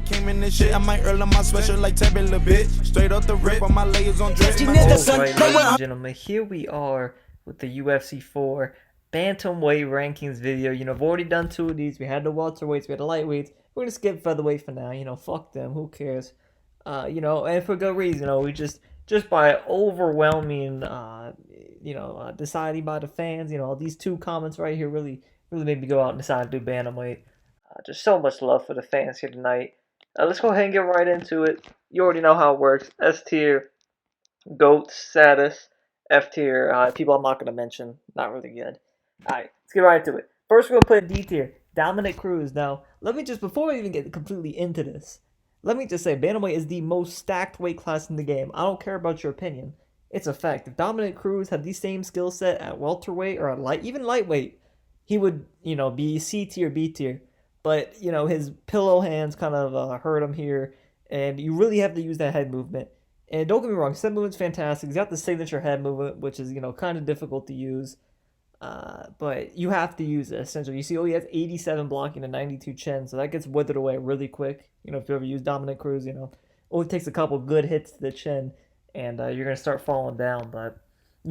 came in this shit, I might earn my special like Tabby little bitch. Straight up the rip, on my layers on drip. Alright, ladies and gentlemen, here we are with the UFC 4 Bantamweight rankings video. I've already done 2 of these. We had the welterweights, we had the lightweights. We're going to skip featherweight for now. Fuck them. Who cares? And for good reason. We just by overwhelming, deciding by the fans, these 2 comments right here really made me go out and decide to do Bantamweight. Just so much love for the fans here tonight. Let's go ahead and get right into it. You already know how it works. S tier, GOAT status, F tier, people I'm not going to mention. Not really good. Alright, let's get right into it. First, we're going to put D tier, Dominick Cruz. Now, before we even get completely into this, let me just say, Bantamweight is the most stacked weight class in the game. I don't care about your opinion. It's a fact. If Dominick Cruz had the same skill set at welterweight or at even lightweight, he would, be C tier, B tier. But, his pillow hands kind of hurt him here. And you really have to use that head movement. And don't get me wrong, his head movement's fantastic. He's got the signature head movement, which is, kind of difficult to use. But you have to use it, essentially. You see, he has 87 blocking and 92 chin. So that gets withered away really quick. If you ever use Dominick Cruz, only takes a couple good hits to the chin. And you're going to start falling down. But,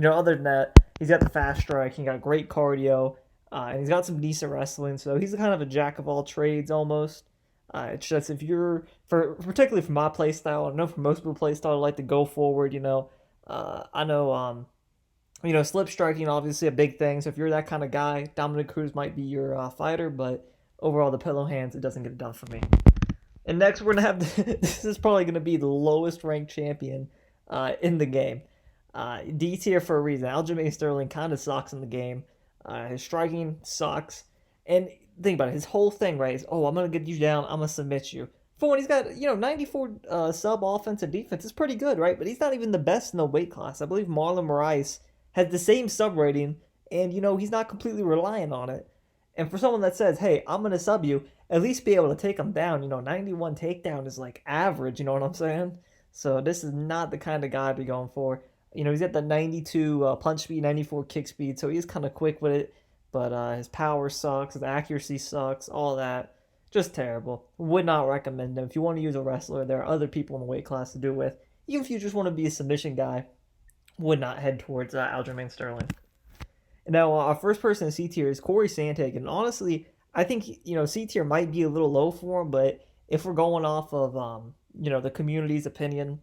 other than that, he's got the fast strike. He got great cardio. And he's got some decent wrestling, so he's kind of a jack of all trades almost. It's just if you're, particularly for my play style, I know for most people play style, I like to go forward. I know, slip striking obviously a big thing. So if you're that kind of guy, Dominick Cruz might be your fighter. But overall, the pillow hands, it doesn't get it done for me. And next, we're gonna have this is probably gonna be the lowest ranked champion in the game. D tier for a reason. Aljamain Sterling kind of sucks in the game. His striking sucks. And think about it. His whole thing, right, is, I'm going to get you down. I'm going to submit you. For one, he's got, 94 sub offense and defense. It's pretty good, right? But he's not even the best in the weight class. I believe Marlon Moraes has the same sub rating. And, he's not completely reliant on it. And for someone that says, hey, I'm going to sub you, at least be able to take him down. 91 takedown is like average. You know what I'm saying? So this is not the kind of guy I'd be going for. He's got the 92 punch speed, 94 kick speed, so he's kind of quick with it. But his power sucks, his accuracy sucks, all that. Just terrible. Would not recommend him. If you want to use a wrestler, there are other people in the weight class to do with. Even if you just want to be a submission guy, would not head towards Aljamain Sterling. And now, our first person in C tier is Corey Sandhagen. And honestly, I think, C tier might be a little low for him, but if we're going off of, the community's opinion,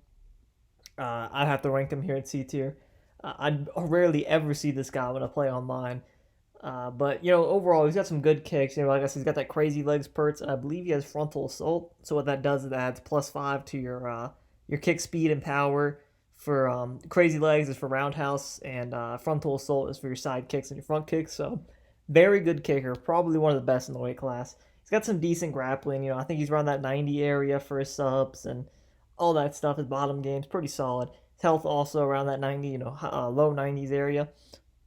I'd have to rank him here at C tier. I rarely ever see this guy when I play online. But, overall, he's got some good kicks. Like I said, he's got that crazy legs perts. I believe he has frontal assault. So what that does is it adds +5 to your kick speed and power. For crazy legs is for roundhouse, and frontal assault is for your side kicks and your front kicks. So very good kicker. Probably one of the best in the weight class. He's got some decent grappling. I think he's around that 90 area for his subs and all that stuff. His bottom game's pretty solid. His health also around that 90, low 90s area.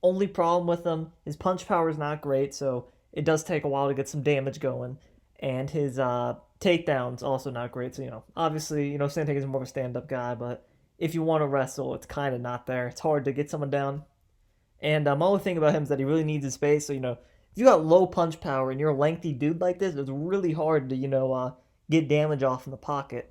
Only problem with him, his punch power is not great, so it does take a while to get some damage going. And his takedown's also not great. So, obviously, Sandhagen is more of a stand-up guy, but if you want to wrestle, it's kind of not there. It's hard to get someone down. And my only thing about him is that he really needs his space. So, if you got low punch power and you're a lengthy dude like this, it's really hard to, get damage off in the pocket.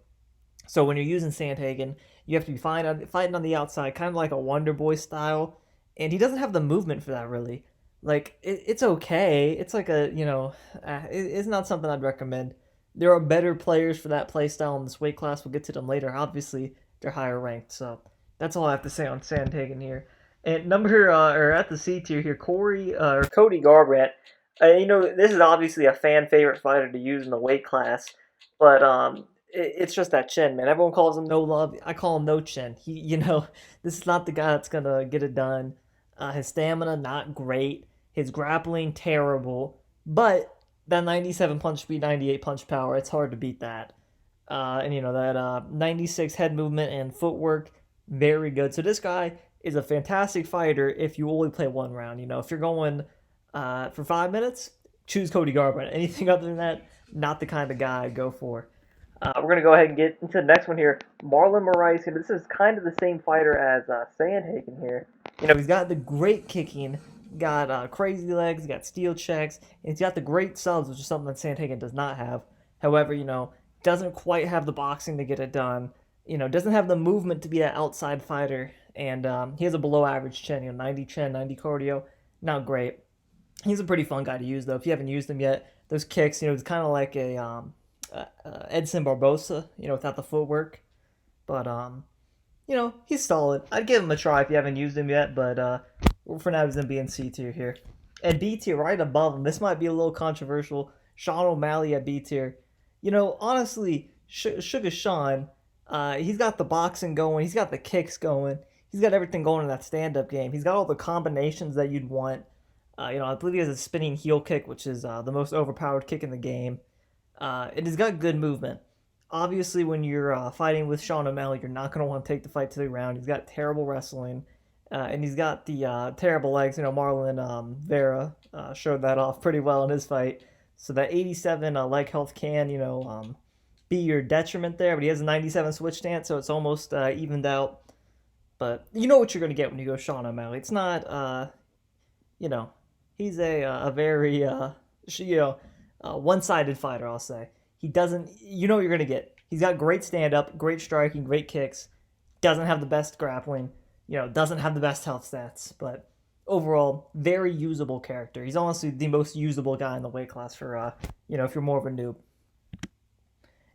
So when you're using Sandhagen, you have to be fighting on the outside, kind of like a Wonder Boy style. And he doesn't have the movement for that, really. Like, it's okay. It's like it's not something I'd recommend. There are better players for that playstyle in this weight class. We'll get to them later. Obviously, they're higher ranked. So that's all I have to say on Sandhagen here. And at the C tier here, Cody Garbrandt. This is obviously a fan favorite fighter to use in the weight class. But, it's just that chin, man. Everyone calls him no love. I call him no chin. This is not the guy that's going to get it done. His stamina, not great. His grappling, terrible. But that 97 punch speed, 98 punch power, it's hard to beat that. And that 96 head movement and footwork, very good. So this guy is a fantastic fighter if you only play one round. If you're going for 5 minutes, choose Cody Garbrandt. Anything other than that, not the kind of guy I'd go for. We're going to go ahead and get into the next one here. Marlon Moraes. This is kind of the same fighter as Sandhagen here. He's got the great kicking, got crazy legs, got steel checks, and he's got the great subs, which is something that Sandhagen does not have. However, doesn't quite have the boxing to get it done. Doesn't have the movement to be an outside fighter, and he has a below average chin. 90 chin, 90 cardio, not great. He's a pretty fun guy to use though. If you haven't used him yet, those kicks, it's kind of like a Edson Barbosa, without the footwork. But he's solid. I'd give him a try if you haven't used him yet. But for now, he's gonna be in C tier here, and B tier right above him. This might be a little controversial. Sean O'Malley at B tier. Honestly, Sugar Sean, he's got the boxing going. He's got the kicks going. He's got everything going in that stand-up game. He's got all the combinations that you'd want. I believe he has a spinning heel kick, which is the most overpowered kick in the game. And he's got good movement. Obviously, when you're fighting with Sean O'Malley, you're not going to want to take the fight to the ground. He's got terrible wrestling. And he's got the terrible legs. Marlon Vera showed that off pretty well in his fight. So that 87 leg health can, be your detriment there. But he has a 97 switch stance, so it's almost evened out. But you know what you're going to get when you go Sean O'Malley. It's not, he's a very, one-sided fighter, I'll say. He doesn't, what you're going to get. He's got great stand-up, great striking, great kicks. Doesn't have the best grappling. Doesn't have the best health stats. But overall, very usable character. He's honestly the most usable guy in the weight class for, if you're more of a noob.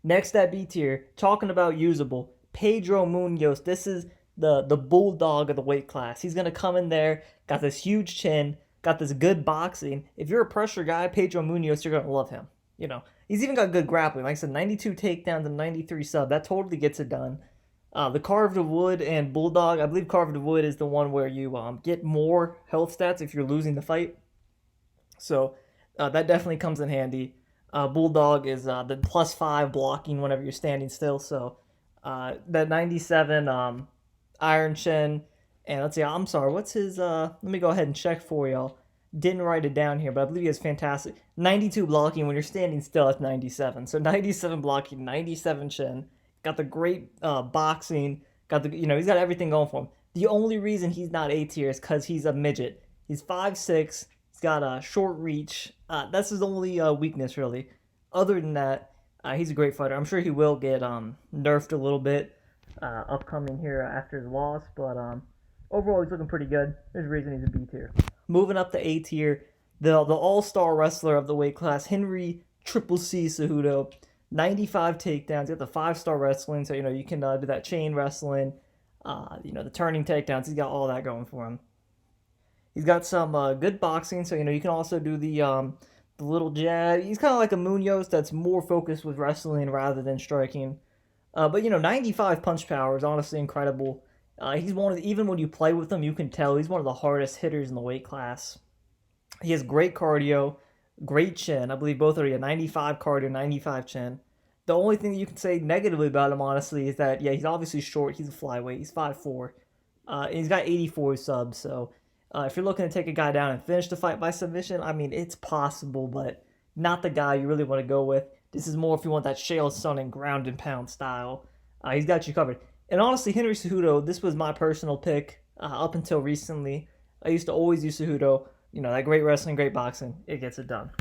Next at B tier, talking about usable, Pedro Munoz. This is the bulldog of the weight class. He's going to come in there, got this huge chin, got this good boxing. If you're a pressure guy, Pedro Munoz, you're going to love him. He's even got good grappling. Like I said, 92 takedowns and 93 sub. That totally gets it done. The Carved of Wood and Bulldog, I believe Carved of Wood is the one where you get more health stats if you're losing the fight. So that definitely comes in handy. Bulldog is the +5 blocking whenever you're standing still. So that 97 Iron Chin. And let's see, I'm sorry, what's his, let me go ahead and check for y'all. Didn't write it down here, but I believe he has fantastic. 92 blocking when you're standing still at 97. So 97 blocking, 97 chin. Got the great boxing. Got the, he's got everything going for him. The only reason he's not A tier is because he's a midget. He's 5'6". He's got a short reach. That's his only weakness, really. Other than that, he's a great fighter. I'm sure he will get nerfed a little bit upcoming here after his loss, but overall he's looking pretty good. There's a reason he's a B tier. Moving up to A tier, the all-star wrestler of the weight class, Henry Triple C Cejudo. 95 takedowns. Got the 5-star wrestling, so you can do that chain wrestling. The turning takedowns. He's got all that going for him. He's got some good boxing, so you can also do the little jab. He's kind of like a Munoz that's more focused with wrestling rather than striking. But 95 punch power is honestly incredible. He's one of even when you play with him, you can tell he's one of the hardest hitters in the weight class. He has great cardio, great chin. I believe both are a 95 cardio, 95 chin. The only thing that you can say negatively about him, honestly, is that, he's obviously short. He's a flyweight. He's 5'4". And he's got 84 subs. So if you're looking to take a guy down and finish the fight by submission, I mean, it's possible, but not the guy you really want to go with. This is more if you want that Chael Sonnen ground and pound style. He's got you covered. And honestly, Henry Cejudo, this was my personal pick up until recently. I used to always use Cejudo. That great wrestling, great boxing. It gets it done.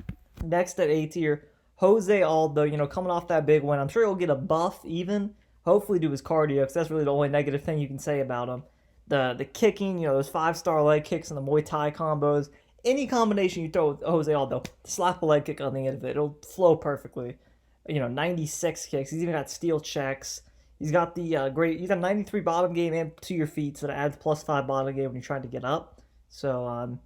Next at A tier, Jose Aldo, coming off that big win. I'm sure he'll get a buff even. Hopefully do his cardio, because that's really the only negative thing you can say about him. The kicking, those 5-star leg kicks and the Muay Thai combos. Any combination you throw with Jose Aldo, slap a leg kick on the end of it. It'll flow perfectly. 96 kicks. He's even got steel checks. He's got the he's got 93 bottom game and to your feet, so that adds +5 bottom game when you're trying to get up. So,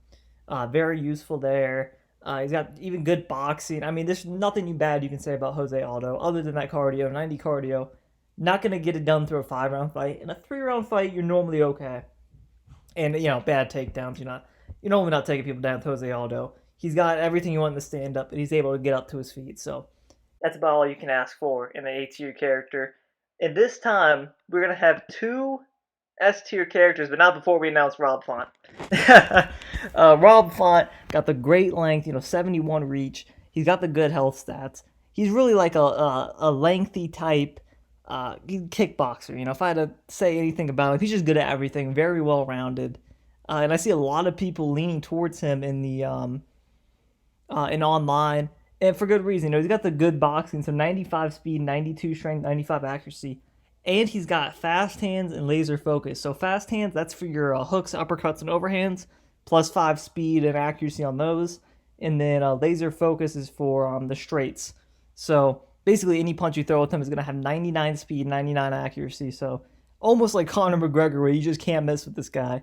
very useful there. He's got even good boxing. I mean, there's nothing bad you can say about Jose Aldo other than that cardio, 90 cardio. Not going to get it done through a 5-round fight. In a 3-round fight, you're normally okay. And, bad takedowns. You're normally not taking people down with Jose Aldo. He's got everything you want in the stand-up, and he's able to get up to his feet. So that's about all you can ask for in an A-tier character. And this time, we're going to have 2 S-tier characters, but not before we announce Rob Font. Rob Font got the great length, 71 reach. He's got the good health stats. He's really like a lengthy type kickboxer. If I had to say anything about him, he's just good at everything, very well-rounded. And I see a lot of people leaning towards him in the in online. And for good reason. You know, he's got the good boxing, so 95 speed, 92 strength, 95 accuracy. And he's got fast hands and laser focus. So fast hands, that's for your hooks, uppercuts, and overhands, plus 5 speed and accuracy on those. And then laser focus is for the straights. So basically any punch you throw at him is going to have 99 speed, 99 accuracy. So almost like Conor McGregor, where you just can't mess with this guy.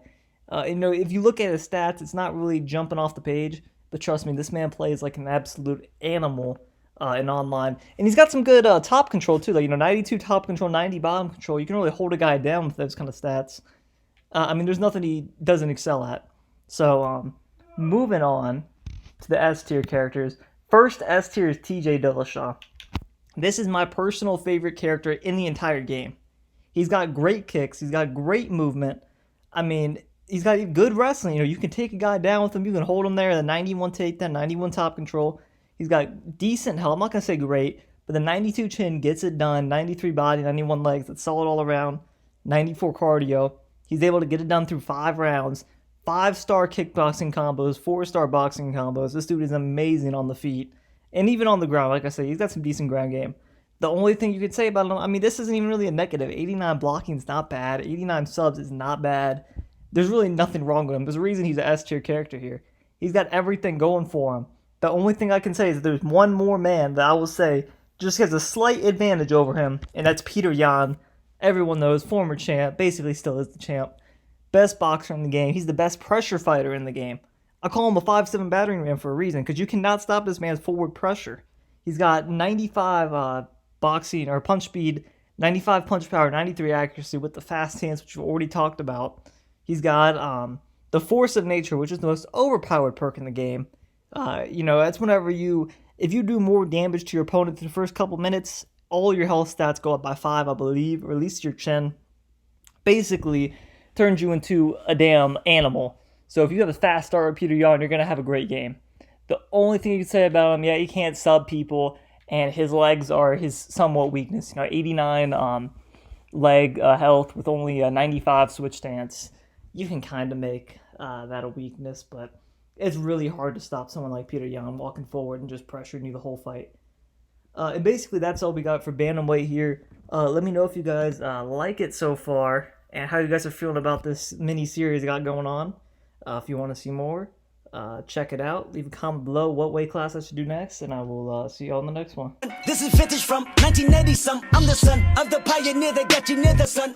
You know, if you look at his stats, it's not really jumping off the page. But trust me, this man plays like an absolute animal in online. And he's got some good top control, too. Like, you know, 92 top control, 90 bottom control. You can really hold a guy down with those kind of stats. I mean, there's nothing he doesn't excel at. So, moving on to the S-tier characters. First S-tier is TJ Dillashaw. This is my personal favorite character in the entire game. He's got great kicks. He's got great movement. I mean, he's got good wrestling. You know, you can take a guy down with him. You can hold him there. The 91 takedown, 91 top control. He's got decent health. I'm not going to say great, but the 92 chin gets it done. 93 body, 91 legs. It's solid all around. 94 cardio. He's able to get it done through 5 rounds. 5-star kickboxing combos. 4-star boxing combos. This dude is amazing on the feet. And even on the ground, like I said, he's got some decent ground game. The only thing you could say about him, I mean, this isn't even really a negative. 89 blocking is not bad. 89 subs is not bad. There's really nothing wrong with him. There's a reason he's an S-tier character here. He's got everything going for him. The only thing I can say is that there's one more man that I will say just has a slight advantage over him, and that's Peter Yan. Everyone knows, former champ, basically still is the champ. Best boxer in the game. He's the best pressure fighter in the game. I call him a 5'7" battering ram for a reason, because you cannot stop this man's forward pressure. He's got 95 boxing or punch speed, 95 punch power, 93 accuracy with the fast hands, which we've already talked about. He's got the force of nature, which is the most overpowered perk in the game. You know, that's whenever if you do more damage to your opponent in the first couple minutes, all your health stats go up by 5, I believe, or at least your chin. Basically, turns you into a damn animal. So if you have a fast start with Peter Yan, you're going to have a great game. The only thing you can say about him, yeah, he can't sub people, and his legs are his somewhat weakness. You know, 89 leg health with only a 95 switch stance. You can kind of make that a weakness, but it's really hard to stop someone like Peter Yan walking forward and just pressuring you the whole fight. And basically, that's all we got for Bantamweight here. Let me know if you guys like it so far, and how you guys are feeling about this mini-series I got going on. If you want to see more, check it out. Leave a comment below what weight class I should do next, and I will see you all in the next one. This is vintage from 1980 some. I'm the son of the pioneer that got you near the sun.